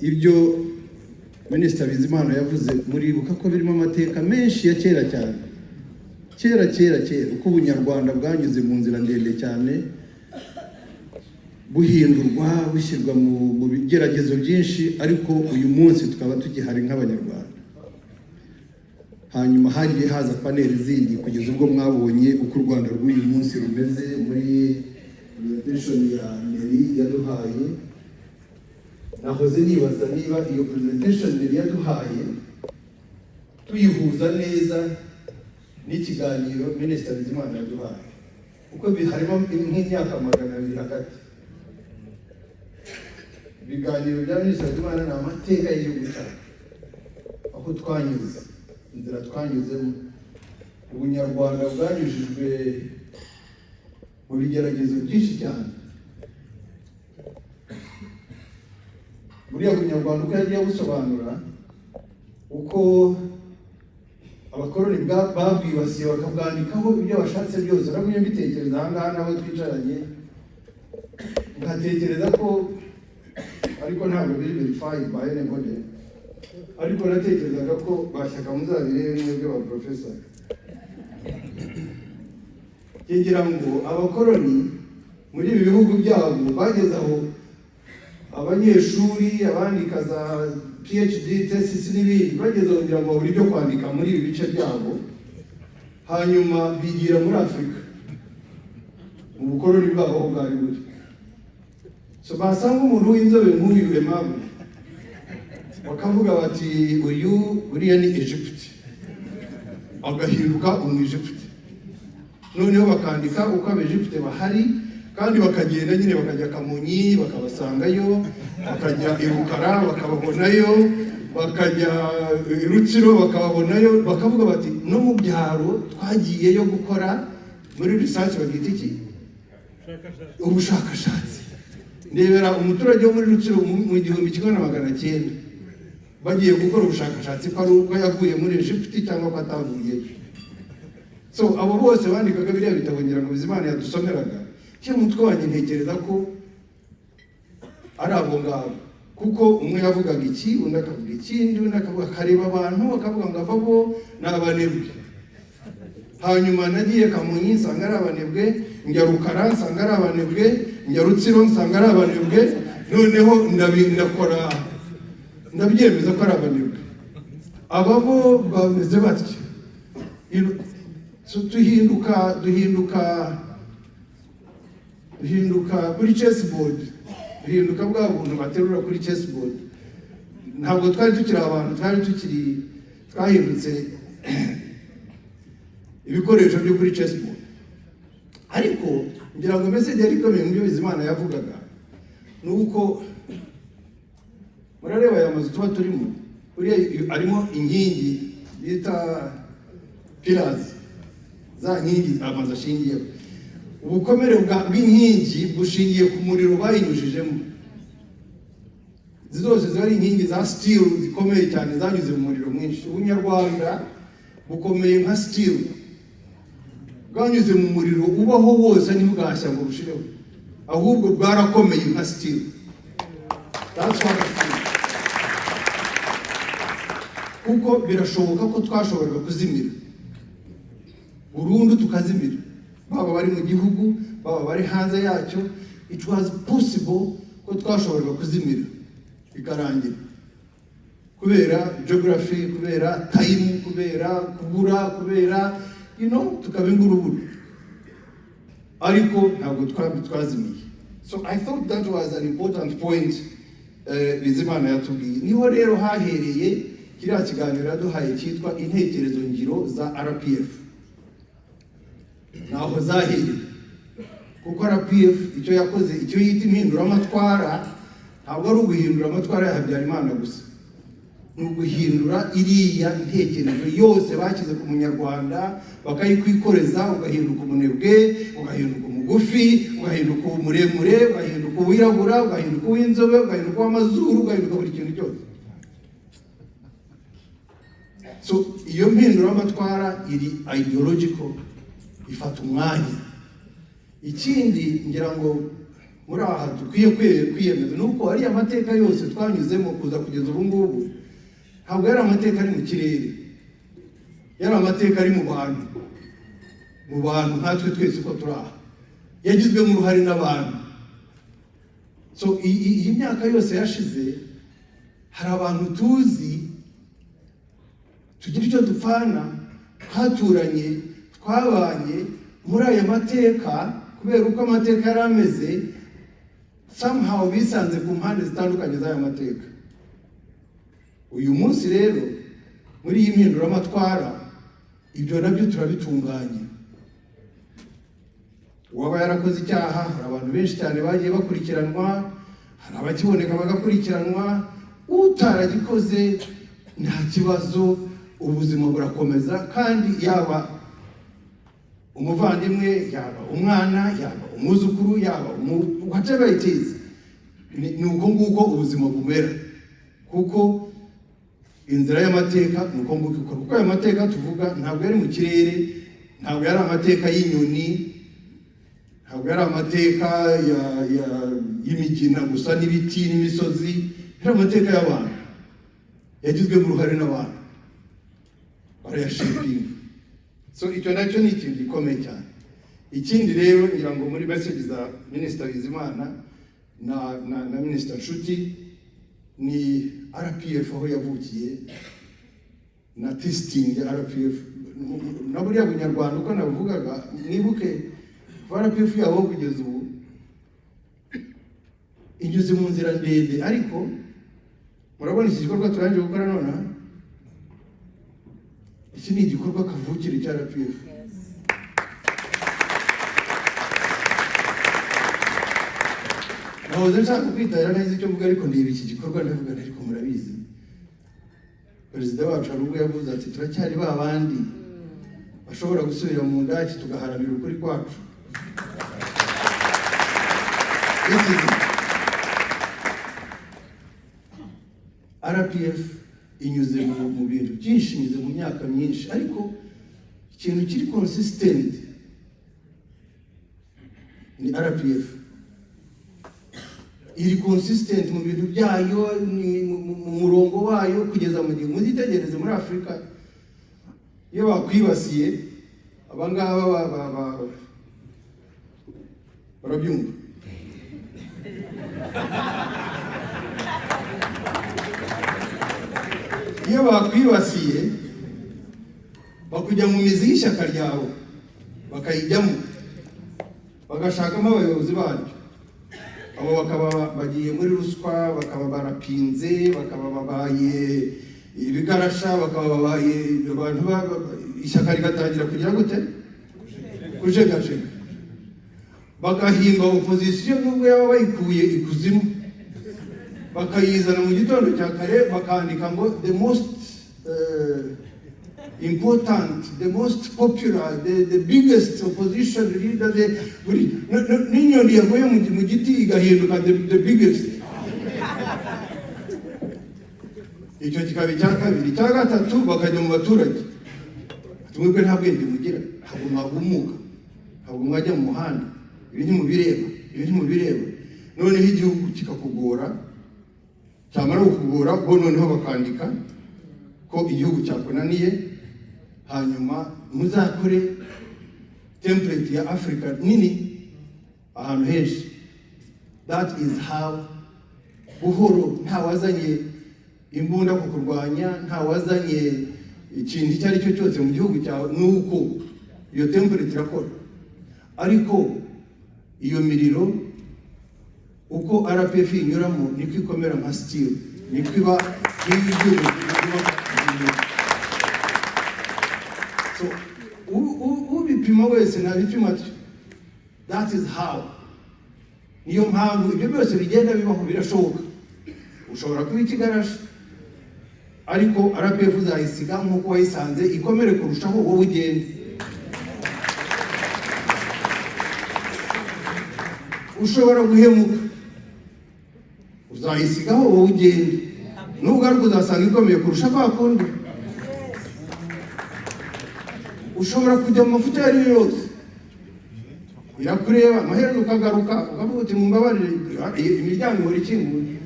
ibyo Minisitiri Bizimana yavuze muribuka ko birimo amateka menshi ya kera cyane, kera uko ubunyarwanda bwanyuze mu nzira ndende cyane, buhindurwa bushyirwa mu bigeragezo byinshi, ariko uyu munsi tukaba tugihari nk'abanyarwanda. Hanyuma hagiye haza paneli zindi kugeza ubwo mwabonye uko u Rwanda rw'uyu munsi rumeze muri presentation ya Meri yaduhaye. Nahoze nibaza niba iyo presentation Meri yaduhaye tuyihuza neza n'ikiganiro Minisitiri Bizimana yaduhaye, kuko harimo nk'imyaka 200 hagati. Ibiganiro bya Minisitiri Bizimana ni amateka y'igihugu cyacu, aho twanyuze, inzira twanyuzemo, ubunyarwanda bwanyujijwe mu bigeragezo byinshi cyane. Buriya bunyarwanda uko yagiye busobanura uko abakoroni babwibasiye bakabwandikaho ibyo bashatse byose. Nabwo mbitekereza aha ngaha naho twicaranye ngatekereza ko, ariko ntabwo biri verified by anybody, ariko natekerezaga ko bashyaka muzabirebe mwebwe ba professor, kigira ngo abakoroni muri ibi bihugu byabo bageze aho abanyeshuri abandika za PhD thesis n'ibindi bageze aho kugira ngo babure ibyo kwandika muri ibi bice byabo, hanyuma bigira muri Afurika mu bukoroni bwabo aho bwari buri. So basanga umuntu w'inzobe nk'uyu Aimable bakavuga bati uyu uriya ni Egypt, agahinduka Egypt. Noneho bakandika uko Egypt bahari, kandi bakagenda nyine bakajya Kamonyi bakabasangayo, bakajya Irukara bakababonayo, bakajya Rutsiro bakababonayo, bakavuga bati no mu byaro twagiyeyo gukora muri research bagita iki, ubushakashatsi. Ndebera umuturage wo muri Rutsiro mu 1900 bagiye gukora ubushakashatsi ko ari uko yavuye muri Egypt cyangwa ko atavuyeyo. So abo bose bandikaga biriya bitabo ngira ngo Bizimana yadusomeraga, cyo mutwe wanjye ntekereza ko ari abo ngabo, kuko umwe yavugaga iki, undi akavuga ikindi, undi akavuga kareba abantu, akavuga ngo ababo n'abanebwe. Hanyuma nagiye Kamonyi nsanga ari abanebwe, njya Rukara nsanga ari abanebwe, njya Rutsiro nsanga ari abanebwe, noneho ndakora ndabyemeza ko ari abanebwe. Ababo bameze batyo. So duhinduka kuri chessboard, duhinduka bwa buntu baterura kuri chessboard. Ntabwo twari tukiri abantu, twahindutse ibikoresho byo kuri chessboard. Ariko ngira ngo message yari ikomeye mu byo Bizimana yavugaga nuko murareba aya mazu tuba turimo, uriya arimo inkingi bita pillars, za nkingi amazu ashingiyeho. Ubukomere bw'inkingi bushingiye ku muriro bayinyujijemo. Zose zari inkingi za steel zikomeye cyane zanyuze mu muriro mwinshi. Ubunyarwanda bukomeye nka steel, bwanyuze mu muriro ubaho wose ntibwashya ngo bushireho, ahubwo bwarakomeye nka steel. That's what I think. Kuko birashoboka ko twashoboraga kuzimira burundu, tukazimira, baba bari mu gihugu baba bari hanze yacyo. It was possible ko twashoboraga kuzimira bikarangira, kubera geography, kubera time, kubera kubura, kubera tukaba inguruburu, ariko ntabwo twazimiye. So I thought that was an important point Bizimana yatubwiye. Niho rero hahereye kiriya kiganiro yaduhaye cyitwa intekerezo ngiro za RPF. Naho zahereye, kuko RPF icyo yakoze, icyo yita impinduramatwara, ntabwo ari uguhindura amatwara ya Habyarimana gusa, ni uguhindura iriya intekerezo yose bashyize ku munyarwanda bakayikwikoreza, ugahinduka umunebwe, ugahinduka umugufi, ugahinduka umuremure, ugahinduka uwirabura, ugahinduka uw'inzobe, ugahinduka uw'amazuru, ugahinduka buri kintu cyose. So iyo mpinduramatwara iri ideological, ifata umwanya. Ikindi ngira ngo muri aha dukwiye kwiyemeza nuko ari amateka yose twanyuzemo kuza kugeza ubu ngubu ntabwo yari amateka ari mu kirere, yari amateka ari mu bantu nkatwe twese uko turi aha, yagizwemo uruhare n'abantu. So iyi myaka yose yashize hari abantu tuzi tugira icyo dupfana, twaturanye, twabanye muri aya mateka, kubera uko amateka yari ameze somehow bisanze ku mpande zitandukanye z'aya mateka. Uyu munsi rero muri iyi mpinduramatwara ibyo nabyo turabitunganya. Uwaba yarakoze icyaha, hari abantu benshi cyane bagiye bakurikiranwa, hari abakiboneka bagakurikiranwa, utaragikoze nta kibazo, ubuzima burakomeza. Kandi yaba umuvandimwe, yaba umwana, yaba umuzukuru, yaba whatever it is, ni uko nguko ubuzima bumera, kuko inzira y'amateka ni uko nguko ikora. Kuko aya mateka tuvuga ntabwo yari mu kirere, ntabwo yari amateka y'inyoni, ntabwo yari amateka y'imigina gusa n'ibiti n'imisozi, yari amateka y'abantu yagizwemo uruhare n'abantu barayashipinga. So icyo nacyo ni ikintu gikomeye cyane. Ikindi rero ngira ngo muri message za Minister Bizimana na Minister Nshuti ni RPF aho yavukiye na testing ya RPF na buriya bunyarwanda uko navugaga, mwibuke RPF yabo kugeza ubu inyuze mu nzira ndende. Ariko murabona iki gikorwa turangije gukora none, iki ni igikorwa kavukire cya RPF. Nahoze nshaka kwitahira neza icyo mvuga, ariko ndeba iki gikorwa ndavuga ariko murabizi Perezida wacu hari ubwo yavuze ati turacyari ba bandi bashobora gusubira mu ndaki tugaharanira ukuri kwacu. RPF inyuze mu bintu byinshi, inyuze mu myaka myinshi, ariko ikintu kiri consistent ni RPF. Iri consistent mu bintu byayo, mu murongo wayo kugeza mu gihe. Muzitegereze muri Afrika, iyo bakwibasiye abangaba barabyumva. Iyo bakwibasiye bakujya mu mizi y'ishyaka ryawe, bakayijyamo, bagashakamo abayobozi baryo. Abo bakaba bagiye muri ruswa, bakaba barapinze, bakaba babaye ibigarasha, bakaba babaye abantu ishyaka rigatangira kugira gute kujegajega, bagahimba opposition nubwo yaba bayikuye ikuzimu, bakayizana mu gitondo cya kare bakandika ngo the most important, the most popular, the biggest opposition leader, n'inyoni yavuye mu giti igahinduka the biggest. Icyo kikaba icya kabiri. Icya gatatu bakajya mu baturage, mwebwe nta bwenge mugira, ntabwo mwagumuka, ntabwo mwajya mu muhanda, ibi ntimubireba. Noneho igihugu kikakugora, cyamara kukugora bo noneho bakandika ko igihugu cyakunaniye, hanyuma muzakore template ya Africa nini ahantu henshi. That is how buhoro, nta wazanye imbunda kukurwanya, nta wazanye ikintu icyo ari cyo cyose mu gihugu cyawe, nuko iyo template irakora. Ariko iyo miriro uko RPF inyuramo niko ikomera nka steel, niko iba y'igihugu. So ubipima wese nabipima atyo. That is how. Niyo mpamvu ibyo byose bigenda bibaho, birashoboka. Ushobora kuba ikigarasha, ariko RPF uzayisiga nk'uko wayisanze, ikomere kurushaho wowe ugende. Ushobora guhemuka, uzayisigaho wowe ugende, nubwo ariko uzasanga ikomeye kurusha kwa kundi. Ushobora kujya mu mafuta yari yose, irakureba amaherezo ukagaruka ukavuga uti mumbabarire imiryango irikinguye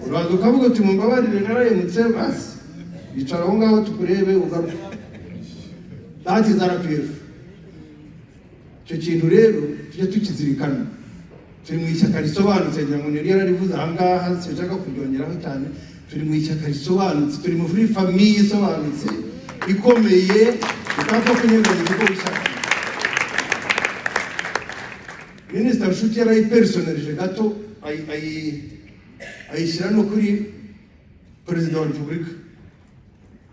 uraza ukavuga uti mumbabarire narayemutse basi bicara aho ngaho tukurebe ugaruka. That is RPF. Icyo kintu rero tujye tukizirikana. Turi mu ishyaka risobanutse ngira ngo nari yararivuze aha ngaha sinshaka kubyongeraho cyane. Turi mu ishyaka risobanutse, turi muri famille isobanutse ikomeye tutapfa kunyeganyeza uko bishaka. Minisita Nshuti yarayipersonalije gato ayishyira no kuri Perezida wa Repubulika.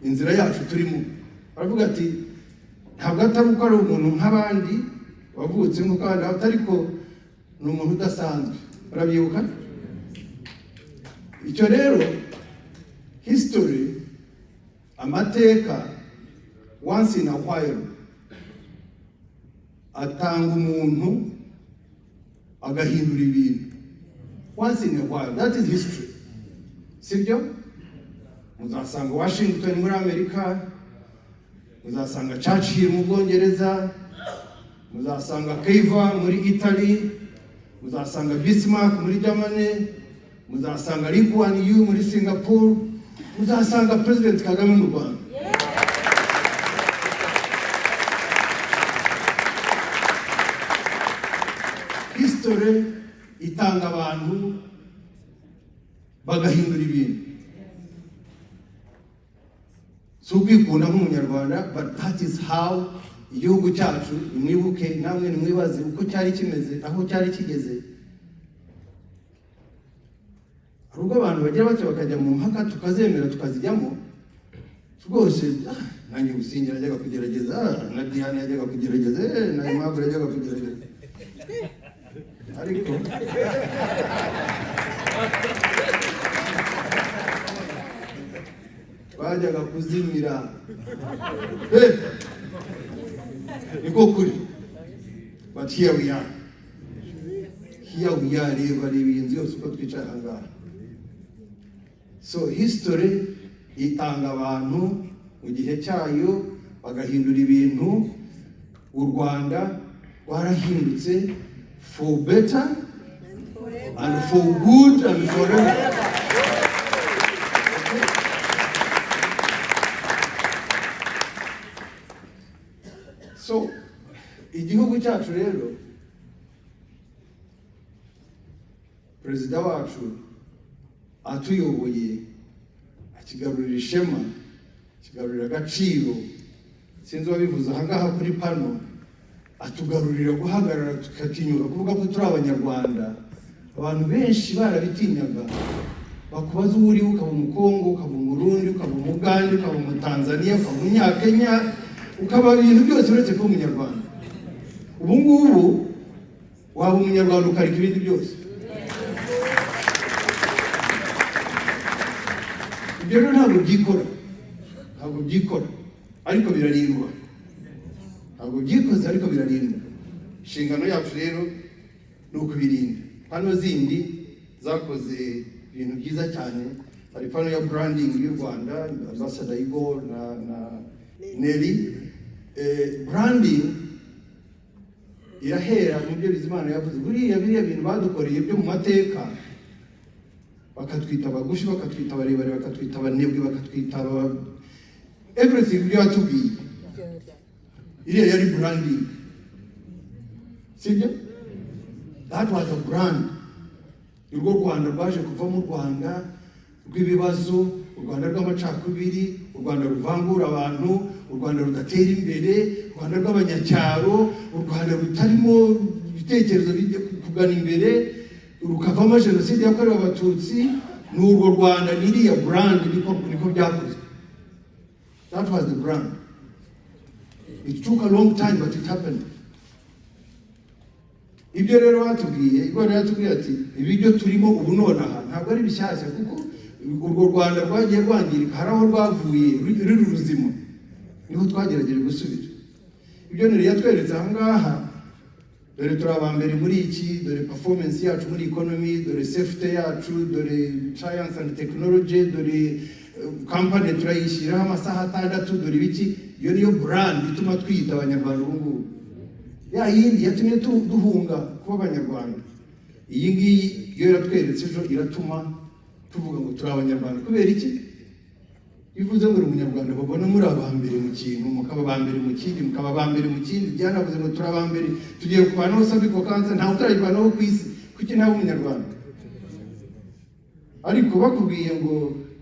Inzira yacu turimo aravuga ati ntabwo atari uko ari umuntu nk'abandi wavutse nk'uko abandi ariko ni umuntu udasanzwe. Urabyibuka icyo rero? History, amateka, once in a while atanga umuntu agahindura ibintu. Once in a while, that is history. Sibyo? Muzasanga Washington muri Amerika, muzasanga Churchill mu Bwongereza, muzasanga Cavour muri Italy, muzasanga Bismarck muri Germany, muzasanga Lee Kuan Yew muri Singapore, muzasanga President Kagame mu Rwanda. History itanga abantu bagahindura ibintu. So kwikunda nk'umunyarwanda, but that is how igihugu cyacu, nimwibuke namwe nimwibaze uko cyari kimeze, aho cyari kigeze. Hari ubwo abantu bagira bake bakajya mu mpaka tukazemera tukazijyamo rwose. Nanjye Busingye yajyaga kugerageza, na Diane yajyaga kugerageza, na Aimable yajyaga kugerageza, ariko bajyaga kuzimira. Niko kuri. But here we are. Here we are, reba ibintu byose uko twicaye aha ngaha. So history itanga abantu mu gihe cyayo bagahindura ibintu. U Rwanda rwarahindutse for better and for good and forever. So igihugu cyacu rero, Perezida wacu atuyoboye akigarurira ishema, akigarurira agaciro. Sinzi wabivuze aha ngaha kuri pano, atugarurira guhagarara tukatinyuka kuvuga ko turi Abanyarwanda. Abantu benshi barabitinyaga, bakubaza uwo uri, ukaba Umukongo, ukaba Umurundi, ukaba Umugande, ukaba Umutanzania, ukaba Umunyakenya, ukaba ibintu byose uretse kuba Umunyarwanda. Ubu ngubu waba Umunyarwanda ukarika ibindi byose. Ibyo rero ntabwo byikora, ariko birarindwa. Ntabwo byikoze ariko birarindwa. Inshingano yacu rero ni ukubirinda. Hano zindi zakoze ibintu byiza cyane. Hari pano ya branding y'u Rwanda, Ambassador Igor na Nelly. Branding irahera mu byo Bizimana yavuze. Buriya bintu badukoreye byo mu mateka, bakatwita abagushi, bakatwita abarebare, bakatwita abanebwe, bakatwita everything byo yatubwiye. Iriya yari branding. Sibyo? That was a brand. Urwo Rwanda rwaje kuva mu Rwanda rw'ibibazo, u Rwanda rw'amacakubiri, u Rwanda ruvangura abantu, u Rwanda rudatera imbere, u Rwanda rw'abanyacyaro, u Rwanda rutarimo ibitekerezo bijya kugana imbere, rukavamo jenoside yakorewe Abatutsi. Ni urwo Rwanda, n'iriya brand niko byakozwe. That was the brand. It took a long time, but it happened. Ibyo rero batubwiye, Igor yatubwiye ati ibyo turimo ubu nonaha ntabwo ari bishyashya, kuko urwo Rwanda rwagiye rwangirika, hari aho rwavuye ruri ruzima, niho twagerageje gusubira. Ibyo nari yatweretse aha ngaha, dore turi abambere muri iki, dore performance yacu muri economy, dore safety yacu, dore science and technology, dore company turayishyiraho amasaha 6, dore ibiki. Iyo niyo brand ituma twiyita Abanyarwanda ubu ngubu. ya yindi yatumye duhunga kuba abanyarwanda. Iyi ngiyi iyo yatweretse ejo iratuma tuvuga ngo turi abanyarwanda. Kubera iki? Bivuze ngo umunyarwanda babona muri abambere mu kintu, mukaba abambere mu kindi, mukaba abambere mu kindi. Byanavuze ngo turi abambere, tugiye kuvanaho sabiko kanza, ntawe utarayivanaho ku isi. Kuki ntawe umunyarwanda? Ariko bakubwiye ngo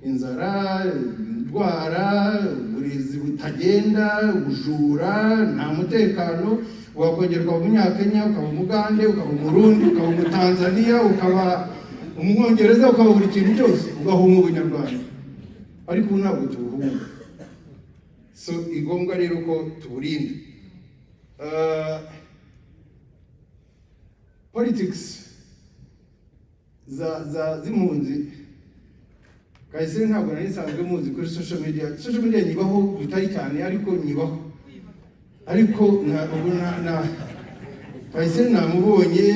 inzara, indwara, uburezi butagenda, ubujura, nta mutekano, wakongerwa umunyakenya, ukaba umugande, ukaba umurundi, ukaba umutanzaniya, ukaba umwongereza, ukaba buri kintu cyose, ugahunga ubunyarwanda. Ariko ubu ntabwo tubuhunga. So igombwa rero ko tuburinda. Politics z'impunzi kahise ntabwo nari nsanzwe muzi kuri social media nyibaho bitari cyane, ariko nyibaho. Ariko kahise namubonye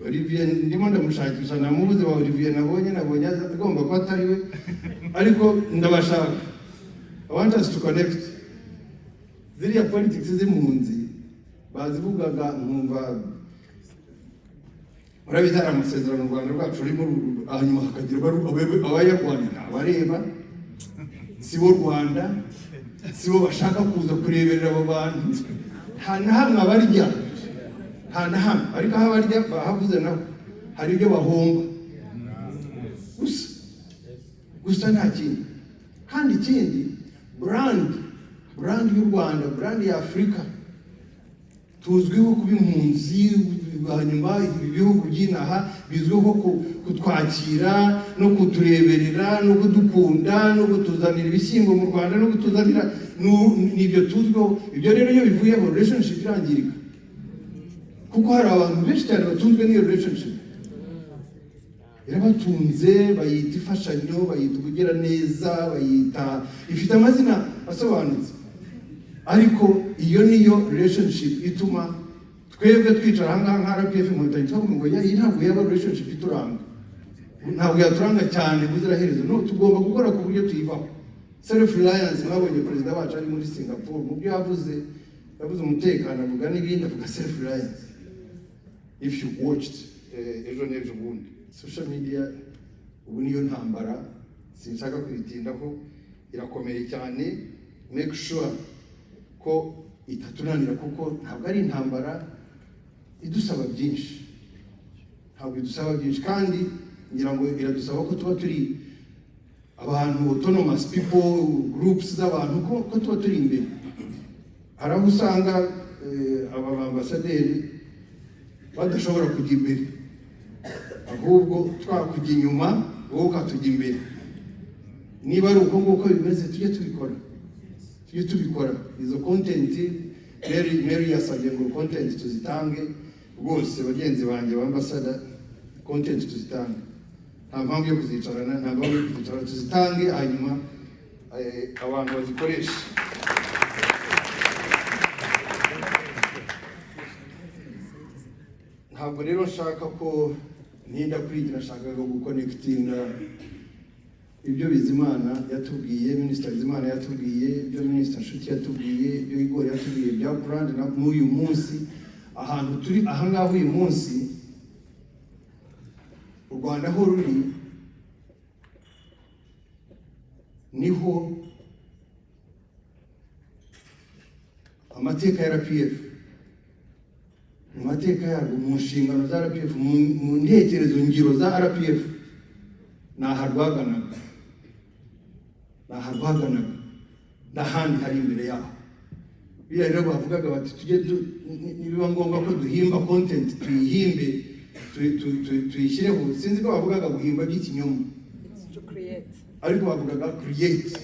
Olivier, ndimo ndamushakisha, namubuze wa Olivier nabonye agomba kuba atari we, ariko ndabashaka. I want us to connect. Ziriya politics z'impunzi bazivugaga nkumva murabitara amasezerano u Rwanda rwacu rurimo, hanyuma hakagira abayarwanda abareba, sibo Rwanda, sibo bashaka kuza kureberera abo bantu. Nta na hamwe abarya, nta na hamwe. Ariko aho abarya bahavuze nabo hari ibyo bahomba gusa nta kindi. Kandi ikindi, brand y'u Rwanda, brand ya Afurika, tuzwiho kuba impunzi. Hanyuma ibihugu by'inaha bizwiho kutwakira no kutureberera no kudukunda no kutuzanira ibishyimbo mu Rwanda no kutuzanira n'ibyo tuzwiho. Ibyo rero iyo bivuyeho relationship irangirika, kuko hari abantu benshi cyane batunzwe n'iyo relationship. Irabatunze, bayita imfashanyo, bayita kugira neza, bayita ifite amazina asobanutse. Ariko iyo niyo relationship ituma twebwe twicara ahangaha nka RPF Inkotanyi tuvuga ngo iyi ntabwo yaba relationship ituranga, ntabwo yaturanga cyane buziraherezo. No, tugomba gukora ku buryo tuyivaho. Self reliance, mwabonye perezida wacu ari muri Singapore, mu byo yavuze umutekano, avuga n'ibindi, avuga self reliance. If you watched ejo n'ejo bundi social media, ubu niyo ntambara, sinshaka kwitindaho, irakomeye cyane. Make sure ko itatunanira, kuko ntabwo ari intambara idusaba byinshi, ntabwo idusaba byinshi. Kandi ngira ngo iradusaba ko tuba turi abantu autonomous people, groups z'abantu, ko tuba turi imbere. Hari aho usanga aba ambasaderi badashobora kujya imbere, ahubwo twakujya inyuma, wowe ukatujya imbere. Niba ari uko nguko bimeze, tujye tubikora. Izo content Mary yasabye ngo content tuzitange rwose, bagenzi banjye b'ambasada, content tuzitange. Nta mpamvu yo kuzicarana, nta mpamvu yo kuzicara, tuzitange hanyuma abantu bazikoresha. Ntabwo rero nshaka ko ninda kwigira, nshakaga guconnectinga ibyo Bizimana yatubwiye, Minister Bizimana yatubwiye, ibyo Minister Nshuti yatubwiye, ibyo Igor yatubwiye bya brand na n'uyu munsi ahantu turi ahangaha. Uyu munsi u Rwanda aho ruri niho amateka ya RPF, mu mateka yarwo, mu nshingano za RPF, mu ntekerezo ngiro za RPF, naharwaganaga n'ahandi hari imbere yaho. Biriya rero bavugaga bati tujye nibiba ngombwa ko duhimba content, tuyihimbe, tuyishyireho. Sinzi ko bavugaga guhimba by'ikinyoma, ariko bavugaga create.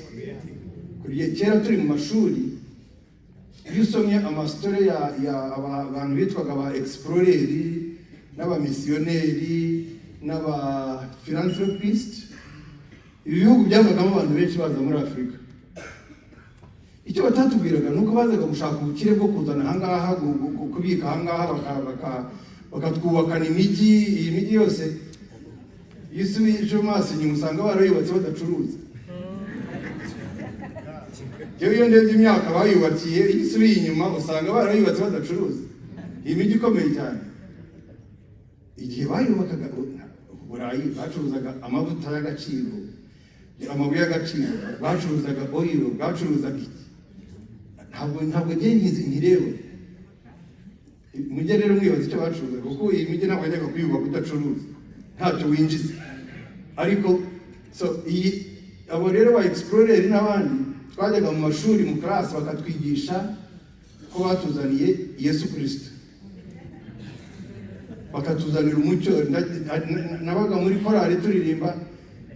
Kera turi mu mashuri, iyo usomye amasitore ya abantu bitwaga aba exploreri n'abamisiyoneri n'aba philanthropist, ibihugu byavagamo abantu benshi baza muri Afurika. Icyo batatubwiraga nuko bazaga gushaka ubukire bwo kuzana ahangaha, kubika ahangaha, bakatwubakana imijyi. Iyi mijyi yose iyo usubije amaso inyuma usanga barayubatse badacuruza. iyo ndebye imyaka bayubakiye iyo isubiye inyuma usanga barayubatse badacuruza. Iyi mijyi ikomeye cyane igihe bayubakaga Burayi bacuruzaga amavuta y'agaciro, amabuye y'agaciro, bacuruzaga oil, bacuruzaga iki. Ntabwo nkireba mujye rero mwibaza icyo bacuruzaga, kuko iyi mijyi ntabwo yajyaga kuyubaka udacuruza, ntacyo winjiza. Ariko abo rero ba explorer n'abandi twajyaga mu mashuri mu class bakatwigisha ko batuzaniye Yesu Kristo, bakatuzanira umucyo. Nabaga muri korali turirimba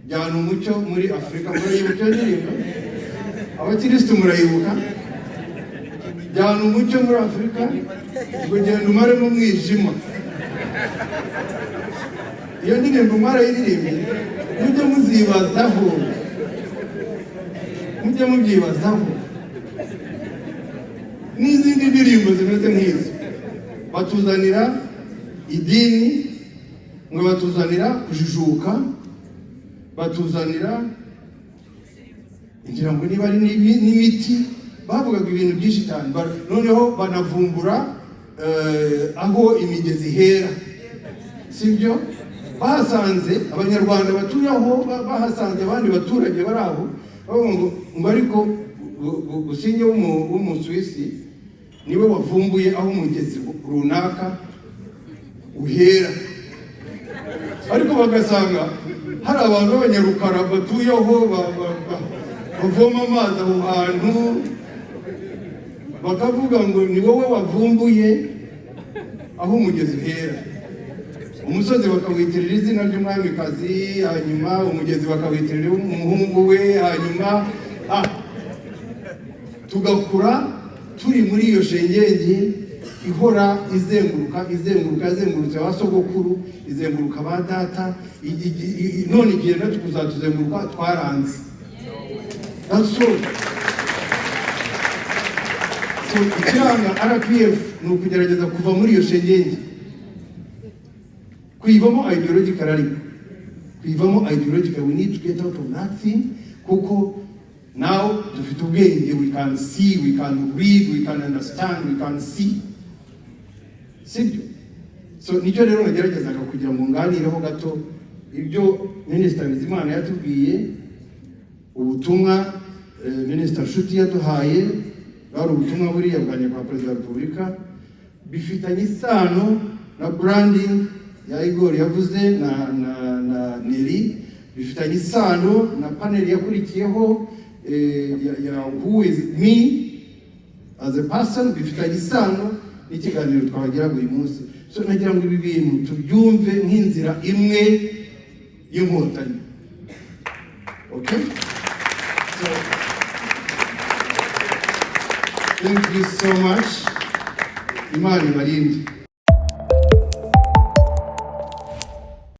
jyana umucyo muri Afurika, murayibuka ndirimba abakristo, murayibuka jyana umucyo muri Afurika ngo genda umare mu mwijima. Iyo ndirimbo mwarayiririmbe, mujye muzibazaho, mujye mubyibazaho. N'izindi ndirimbo zimeze nk'izo batuzanira idini, ngo batuzanira kujijuka, batuzanira ngira ngo niba ari n'imiti. Bavugaga ibintu byinshi cyane, noneho banavumbura aho imigezi ihera, sibyo? Bahasanze abanyarwanda batuye aho, bahasanze abandi baturage bari aho, ngo ariko Busingye w'Umusuwisi niwe wavumbuye aho umugezi runaka uhera. Ariko bagasanga hari abantu b'abanyarukara batuye aho bavoma amazi aho hantu, bakavuga ngo ni wowe wavumbuye aho umugezi uhera. Umusozi bakawitirira izina ry'umwamikazi, hanyuma umugezi bakawitirira umuhungu we, hanyuma tugakura turi muri iyo shengenge ihora izengurutse ba sogokuru, izenguruka ba data, none igihe natwe kuzatuzenguruka twaranze. Ikiranga RPF ni ukugerageza kuva muri iyo shengenge, kuyivamo ideological. Ariko kuyivamo ideological, we need to get out of that thing, kuko now dufite ubwenge, we can see, we can read, we can understand, we can see, sibyo? So nicyo rero nageragezaga kugira ngo nganireho gato ibyo Minister Bizimana yatubwiye, ubutumwa Minister Nshuti yaduhaye, bari ubutumwa buriya bwa nyakubahwa Perezida wa Repubulika, bifitanye isano na branding ya Igor yavuze na Neri, bifitanye isano na panel yakurikiyeho ya who is me as a person, bifitanye isano n'ikiganiro twagiraga uyu munsi. So nagira ngo ibi bintu tubyumve nk'inzira imwe y'inkotanyi. Okay? So thank you so much. Imana ibarinde.